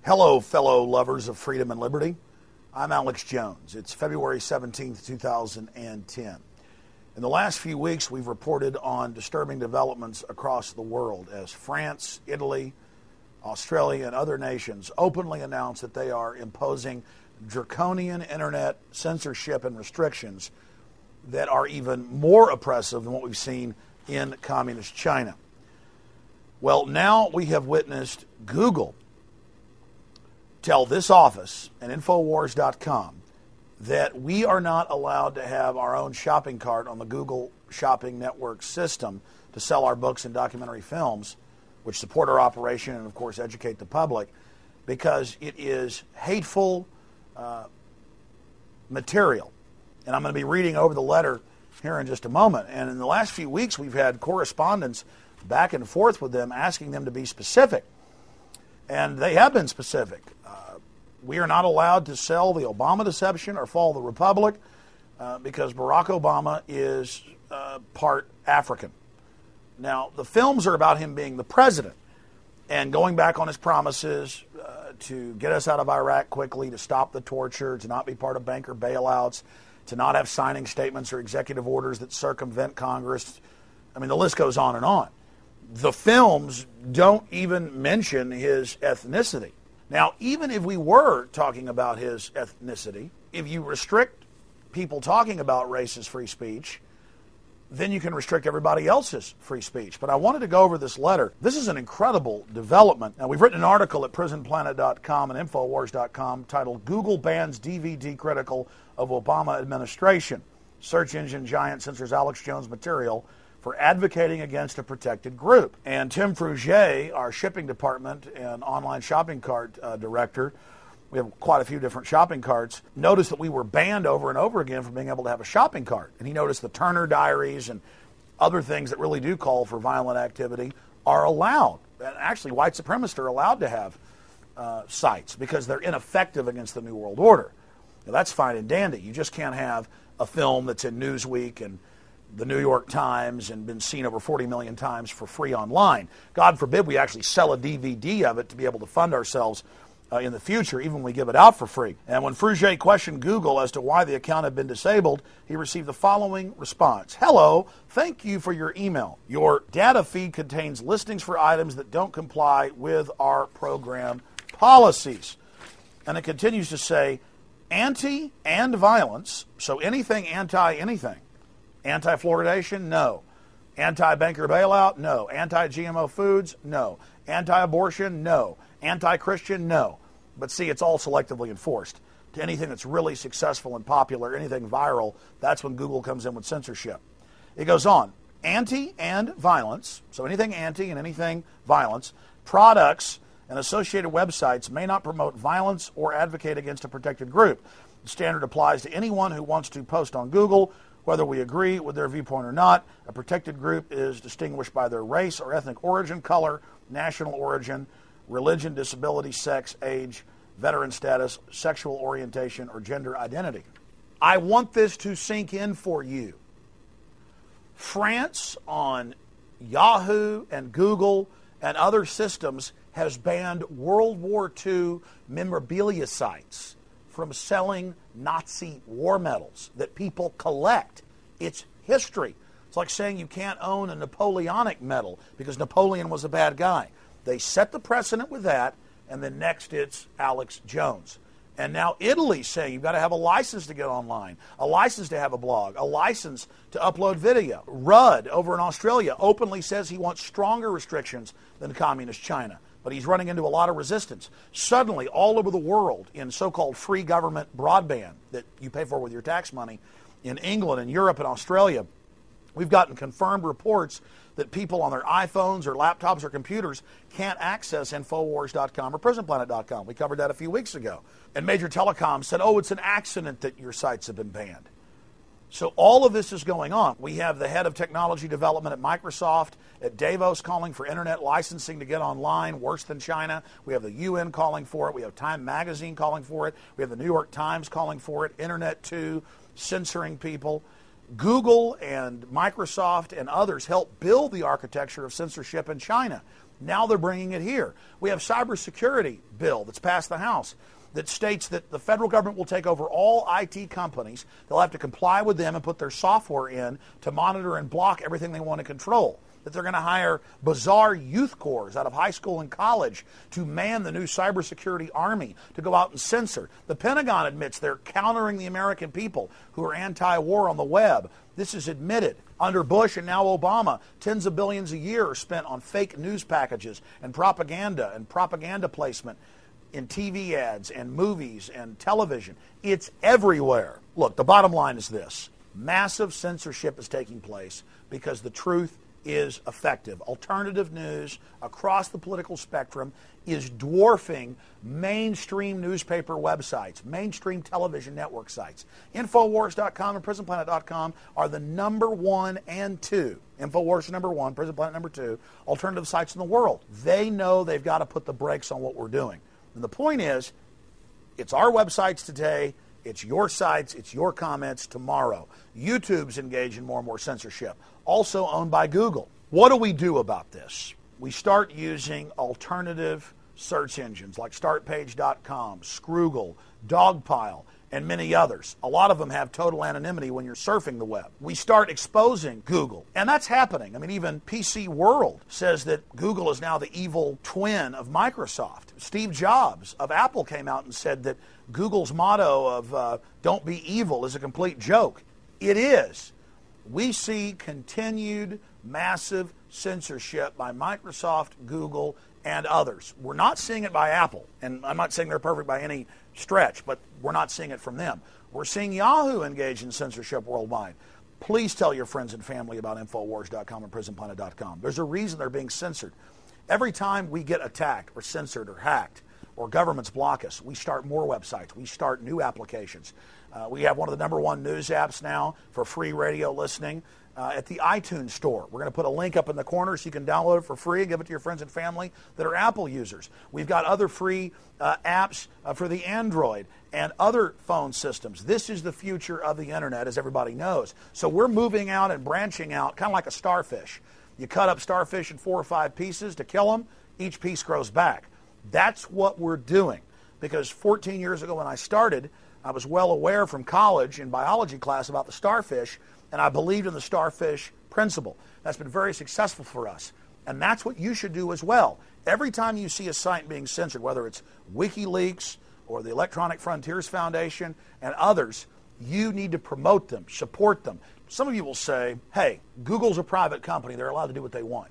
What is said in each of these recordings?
Hello, fellow lovers of freedom and liberty. I'm Alex Jones. It's February 17th, 2010. In the last few weeks, we've reported on disturbing developments across the world as France, Italy, Australia, and other nations openly announce that they are imposing draconian internet censorship and restrictions that are even more oppressive than what we've seen in communist China. Well, now we have witnessed Google tell this office and Infowars.com that we are not allowed to have our own shopping cart on the Google Shopping Network system to sell our books and documentary films, which support our operation and, of course, educate the public, because it is hateful material. And I'm going to be reading over the letter here in just a moment. And in the last few weeks, we've had correspondence back and forth with them asking them to be specific. And they have been specific. We are not allowed to sell the Obama deception or follow the Republic because Barack Obama is part African. Now, the films are about him being the president and going back on his promises to get us out of Iraq quickly, to stop the torture, to not be part of banker bailouts, to not have signing statements or executive orders that circumvent Congress. I mean, the list goes on and on. The films don't even mention his ethnicity. Now, even if we were talking about his ethnicity, if you restrict people talking about race as free speech, then you can restrict everybody else's free speech. But I wanted to go over this letter. This is an incredible development. Now, we've written an article at prisonplanet.com and Infowars.com titled "Google Bans DVD Critical of Obama Administration. Search engine giant censors Alex Jones material for advocating against a protected group." And Tim Frugier, our shipping department and online shopping cart director, we have quite a few different shopping carts, noticed that we were banned over and over again from being able to have a shopping cart. And he noticed the Turner Diaries and other things that really do call for violent activity are allowed. And actually, white supremacists are allowed to have sites because they're ineffective against the New World Order. Now, that's fine and dandy. You just can't have a film that's in Newsweek and the New York Times and been seen over 40 million times for free online. God forbid we actually sell a DVD of it to be able to fund ourselves in the future, even when we give it out for free. And when Frugier questioned Google as to why the account had been disabled, he received the following response. "Hello, thank you for your email. Your data feed contains listings for items that don't comply with our program policies." And it continues to say, anti and violence, so anything anti-anything. Anti-fluoridation? No. Anti-banker bailout? No. Anti-GMO foods? No. Anti-abortion? No. Anti-Christian? No. But see, it's all selectively enforced. To anything that's really successful and popular, anything viral, that's when Google comes in with censorship. It goes on. Anti and violence, so anything anti and anything violence, products and associated websites may not promote violence or advocate against a protected group. The standard applies to anyone who wants to post on Google, whether we agree with their viewpoint or not. A protected group is distinguished by their race or ethnic origin, color, national origin, religion, disability, sex, age, veteran status, sexual orientation, or gender identity. I want this to sink in for you. France on Yahoo and Google and other systems has banned World War II memorabilia sites from selling Nazi war medals that people collect. It's history. It's like saying you can't own a Napoleonic medal because Napoleon was a bad guy. They set the precedent with that, and then next it's Alex Jones. And now Italy's saying you've got to have a license to get online, a license to have a blog, a license to upload video. Rudd over in Australia openly says he wants stronger restrictions than communist China, but he's running into a lot of resistance. Suddenly, all over the world, in so-called free government broadband that you pay for with your tax money, in England and Europe and Australia, we've gotten confirmed reports that people on their iPhones or laptops or computers can't access Infowars.com or PrisonPlanet.com. We covered that a few weeks ago. And major telecoms said, oh, it's an accident that your sites have been banned. So all of this is going on. We have the head of technology development at Microsoft at Davos calling for internet licensing to get online, worse than China. We have the UN calling for it. We have Time Magazine calling for it. We have the New York Times calling for it. Internet2 censoring people. Google and Microsoft and others helped build the architecture of censorship in China. Now they're bringing it here. We have cybersecurity bill that's passed the House that states that the federal government will take over all IT companies. They'll have to comply with them and put their software in to monitor and block everything they want to control. That they're going to hire bizarre youth corps out of high school and college to man the new cybersecurity army to go out and censor. The Pentagon admits they're countering the American people who are anti-war on the web. This is admitted. Under Bush and now Obama, tens of billions a year are spent on fake news packages and propaganda placement in TV ads and movies and television. It's everywhere. Look, the bottom line is this. Massive censorship is taking place because the truth is effective. Alternative news across the political spectrum is dwarfing mainstream newspaper websites, mainstream television network sites. Infowars.com and PrisonPlanet.com are the number 1 and 2. Infowars number 1, Prison Planet number 2, alternative sites in the world. They know they've got to put the brakes on what we're doing. And the point is, it's our websites today, it's your sites, it's your comments tomorrow. YouTube's engaged in more and more censorship, also owned by Google. What do we do about this? We start using alternative search engines like StartPage.com, Scroogle, Dogpile, and many others. A lot of them have total anonymity when you're surfing the web. We start exposing Google, and that's happening. I mean, even PC World says that Google is now the evil twin of Microsoft. Steve Jobs of Apple came out and said that Google's motto of don't be evil is a complete joke. It is. We see continued massive censorship by Microsoft, Google, and others. We're not seeing it by Apple, and I'm not saying they're perfect by any stretch, but we're not seeing it from them. We're seeing Yahoo engage in censorship worldwide. Please tell your friends and family about Infowars.com and PrisonPlanet.com. There's a reason they're being censored. Every time we get attacked or censored or hacked or governments block us, we start more websites. We start new applications. We have one of the number 1 news apps now for free radio listening at the iTunes store. We're going to put a link up in the corner so you can download it for free and give it to your friends and family that are Apple users. We've got other free apps for the Android and other phone systems. This is the future of the internet, as everybody knows. So we're moving out and branching out, kind of like a starfish. You cut up starfish in 4 or 5 pieces to kill them. Each piece grows back. That's what we're doing. Because 14 years ago when I started, I was well aware from college in biology class about the starfish, and I believed in the starfish principle. That's been very successful for us. And that's what you should do as well. Every time you see a site being censored, whether it's WikiLeaks or the Electronic Frontiers Foundation and others, you need to promote them, support them. Some of you will say, hey, Google's a private company. They're allowed to do what they want.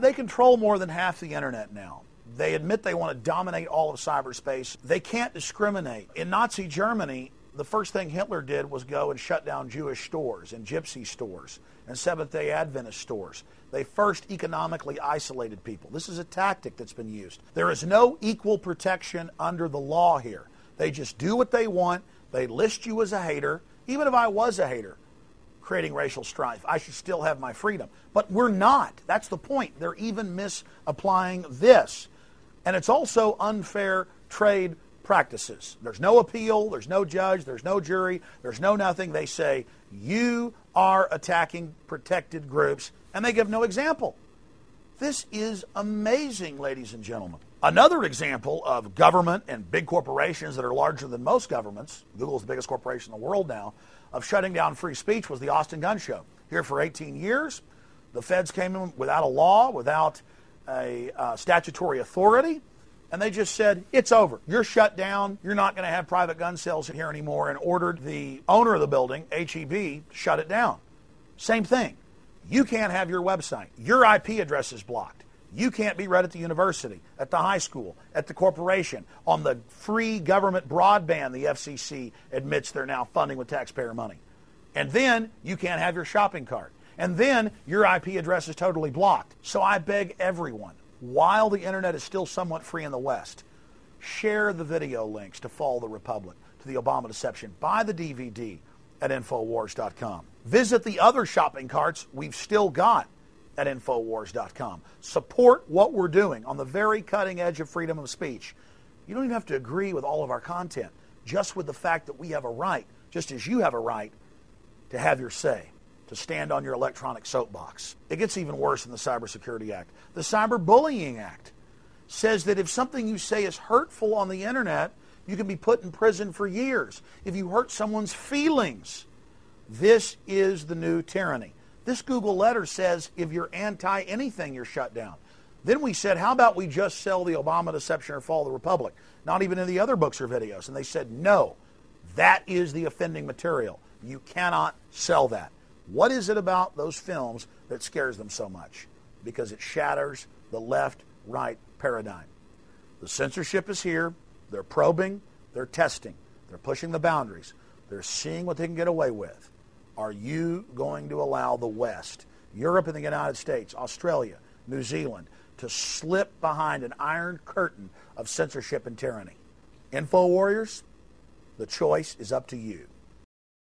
They control more than half the internet now. They admit they want to dominate all of cyberspace. They can't discriminate. In Nazi Germany, the first thing Hitler did was go and shut down Jewish stores and gypsy stores and Seventh-day Adventist stores. They first economically isolated people. This is a tactic that's been used. There is no equal protection under the law here. They just do what they want. They list you as a hater. Even if I was a hater creating racial strife, I should still have my freedom. But we're not. That's the point. They're even misapplying this. And it's also unfair trade practices. There's no appeal, there's no judge, there's no jury, there's no nothing. They say, you are attacking protected groups, and they give no example. This is amazing, ladies and gentlemen. Another example of government and big corporations that are larger than most governments, Google's the biggest corporation in the world now, of shutting down free speech was the Austin Gun Show. Here for 18 years, the feds came in without a law, without a statutory authority, and they just said, it's over. You're shut down. You're not going to have private gun sales here anymore, and ordered the owner of the building, HEB, shut it down. Same thing. You can't have your website. Your IP address is blocked. You can't be read at the university, at the high school, at the corporation, on the free government broadband the FCC admits they're now funding with taxpayer money. And then you can't have your shopping cart. And then your IP address is totally blocked. So I beg everyone, while the internet is still somewhat free in the West, share the video links to Fall the Republic, to the Obama Deception. Buy the DVD at Infowars.com. Visit the other shopping carts we've still got at Infowars.com. Support what we're doing on the very cutting edge of freedom of speech. You don't even have to agree with all of our content, just with the fact that we have a right, just as you have a right, to have your say. to stand on your electronic soapbox. It gets even worse in the Cybersecurity Act. The Cyberbullying Act says that if something you say is hurtful on the internet, you can be put in prison for years. If you hurt someone's feelings, this is the new tyranny. This Google letter says if you're anti-anything, you're shut down. Then we said, how about we just sell the Obama Deception or Fall of the Republic? Not even in the other books or videos. And they said, no, that is the offending material. You cannot sell that. What is it about those films that scares them so much? Because it shatters the left-right paradigm. The censorship is here. They're probing. They're testing. They're pushing the boundaries. They're seeing what they can get away with. Are you going to allow the West, Europe and the United States, Australia, New Zealand, to slip behind an iron curtain of censorship and tyranny? Info warriors, the choice is up to you.